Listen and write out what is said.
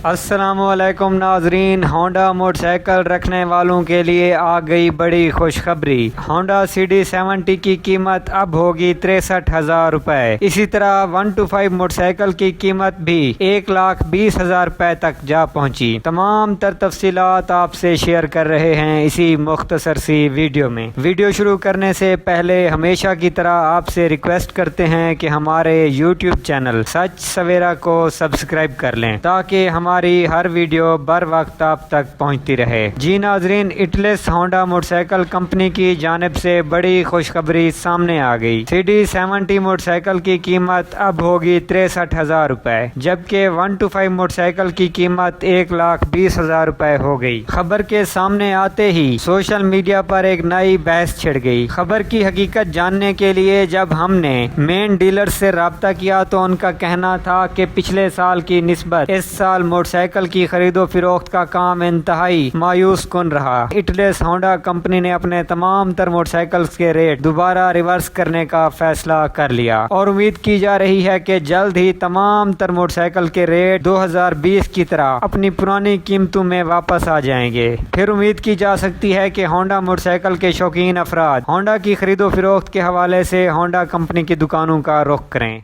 अस्सलामुअलैकुम नाजरीन, Honda motorcycle रखने वालों के लिए आ गई बड़ी खुशखबरी। होंडा CD70 की कीमत अब होगी 63,000 रुपए। इसी तरह 125 मोटरसाइकिल की कीमत भी 1,20,000 रुपए तक जा पहुंची। तमाम तर तफसीलात आपसे शेयर कर रहे हैं इसी मुख्तसर सी वीडियो में। वीडियो शुरू करने से पहले हमेशा की तरह आपसे रिक्वेस्ट करते हैं कि हमारे YouTube चैनल सच सवेरा को सब्सक्राइब कर लें ताकि हमारी हर वीडियो बर वक्त आप तक पहुंचती रहे। जी नाजरीन, इटलेस होंडा मोटरसाइकिल कंपनी की जानिब से बड़ी खुशखबरी सामने आ गई। CD70 मोटरसाइकिल की कीमत अब होगी 63,000 रुपए, जबकि 125 मोटरसाइकिल की कीमत 1,20,000 रुपए हो गई। खबर के सामने आते ही सोशल मीडिया पर एक नई बहस छिड़ गई। खबर की हकीकत जानने के लिए जब हमने मेन डीलर से रब्ता किया तो उनका कहना था कि पिछले साल की निस्बत इस साल मोटरसाइकिल की खरीदो फिरोख्त का काम इंतहाई मायूस कुन रहा। इटलेस होंडा कंपनी ने अपने तमाम तर मोटरसाइकिल के रेट दोबारा रिवर्स करने का फैसला कर लिया और उम्मीद की जा रही है कि जल्द ही तमाम तर मोटरसाइकिल के रेट 2020 की तरह अपनी पुरानी कीमतों में वापस आ जाएंगे। फिर उम्मीद की जा सकती है कि होंडा मोटरसाइकिल के शौकीन अफराद होंडा की खरीदो फिरोख्त के हवाले से होंडा कंपनी की दुकानों का रुख करें।